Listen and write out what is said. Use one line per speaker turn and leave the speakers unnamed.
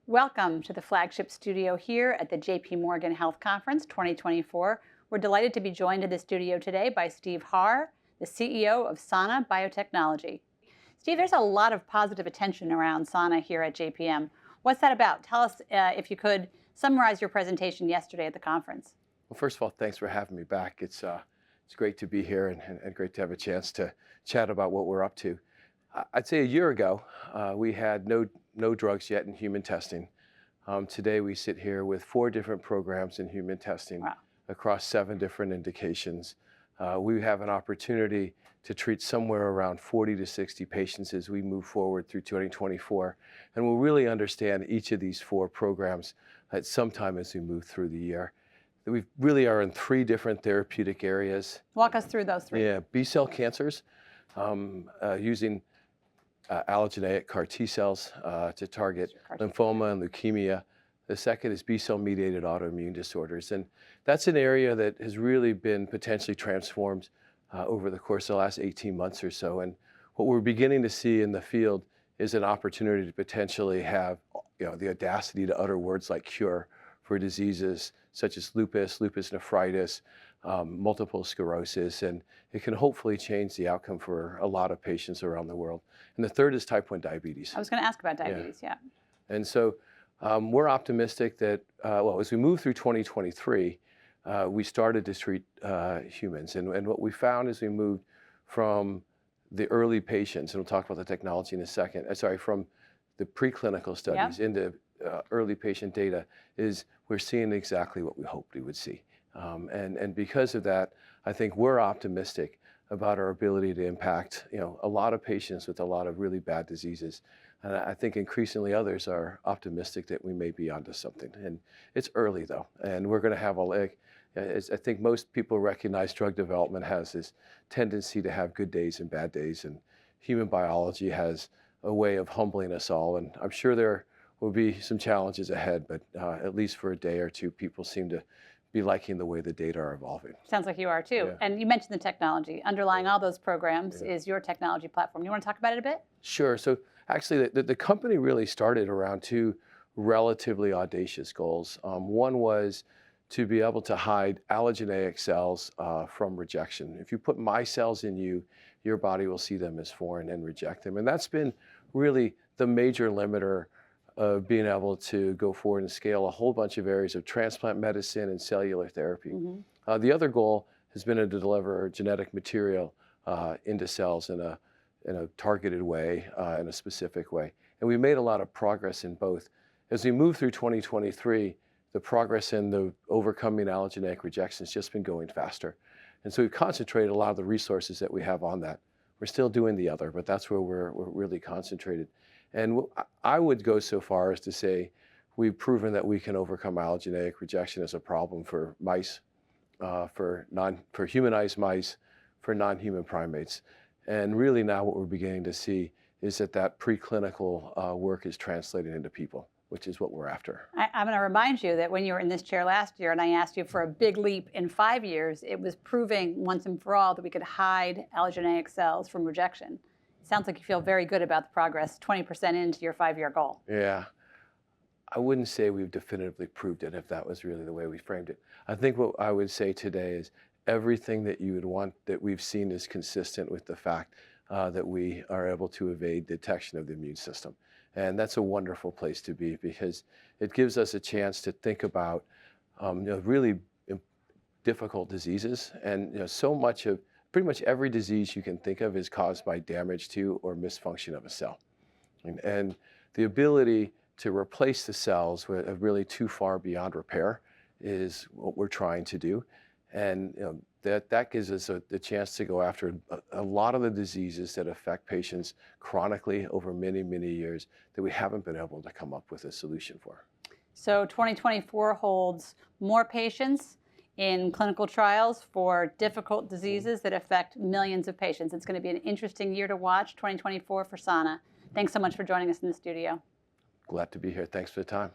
Welcome to the flagship studio here at the JP Morgan Health Conference 2024. We're delighted to be joined in the studio today by Steve Harr, the CEO of Sana Biotechnology. Steve, there's a lot of positive attention around Sana here at JPM. What's that about? Tell us, if you could, summarize your presentation yesterday at the conference.
Well, first of all, thanks for having me back. It's great to be here and great to have a chance to chat about what we're up to. I'd say a year ago, we had no drugs yet in human testing. Today, we sit here with 4 different programs in human testing.
Wow.
Across 7 different indications. We have an opportunity to treat somewhere around 40 to 60 patients as we move forward through 2024. And we'll really understand each of these 4 programs at some time as we move through the year. We really are in 3 different therapeutic areas.
Walk us through those 3.
Yeah, B-cell cancers, using allogeneic CAR T cells to target lymphoma and leukemia. The second is B-cell mediated autoimmune disorders. And that's an area that has really been potentially transformed over the course of the last 18 months or so. And what we're beginning to see in the field is an opportunity to potentially have the audacity to utter words like cure for diseases such as lupus nephritis, multiple sclerosis, and it can hopefully change the outcome for a lot of patients around the world. And the third is type 1 diabetes.
I was going to ask about diabetes, yeah.
And so we're optimistic that, as we move through 2023, we started to treat humans. And what we found as we moved from the early patients, and we'll talk about the technology in a second, from the preclinical studies into early patient data, is we're seeing exactly what we hoped we would see. And because of that, I think we're optimistic about our ability to impact a lot of patients with a lot of really bad diseases. And I think increasingly others are optimistic that we may be onto something. And it's early though, and we're going to have I think most people recognize drug development has this tendency to have good days and bad days, and human biology has a way of humbling us all. And I'm sure there will be some challenges ahead, but at least for a day or two, people seem to be liking the way the data are evolving.
Sounds like you are too.
Yeah.
And you mentioned the technology. Underlying all those programs is your technology platform. You want to talk about it a bit?
Sure. So actually, the company really started around 2 relatively audacious goals. One was to be able to hide allogeneic cells from rejection. If you put my cells in you, your body will see them as foreign and reject them. And that's been really the major limiter of being able to go forward and scale a whole bunch of areas of transplant medicine and cellular therapy. Mm-hmm. The other goal has been to deliver genetic material into cells in a targeted way, in a specific way. And we made a lot of progress in both. As we move through 2023, the progress in the overcoming allogeneic rejection has just been going faster. And so we've concentrated a lot of the resources that we have on that. We're still doing the other, but that's where we're really concentrated. And I would go so far as to say we've proven that we can overcome allogeneic rejection as a problem for mice, for humanized mice, for non-human primates. And really now what we're beginning to see is that preclinical work is translating into people, which is what we're after.
I'm going to remind you that when you were in this chair last year and I asked you for a big leap in 5 years, it was proving once and for all that we could hide allogeneic cells from rejection. Sounds like you feel very good about the progress, 20% into your 5-year goal.
Yeah. I wouldn't say we've definitively proved it if that was really the way we framed it. I think what I would say today is everything that you would want that we've seen is consistent with the fact that we are able to evade detection of the immune system. And that's a wonderful place to be because it gives us a chance to think about really difficult diseases. And so much of pretty much every disease you can think of is caused by damage to or misfunction of a cell. And the ability to replace the cells with really too far beyond repair is what we're trying to do. And that gives us the chance to go after a lot of the diseases that affect patients chronically over many, many years that we haven't been able to come up with a solution for.
So 2024 holds more patients in clinical trials for difficult diseases that affect millions of patients. It's going to be an interesting year to watch, 2024 for Sana. Thanks so much for joining us in the studio.
Glad to be here. Thanks for the time.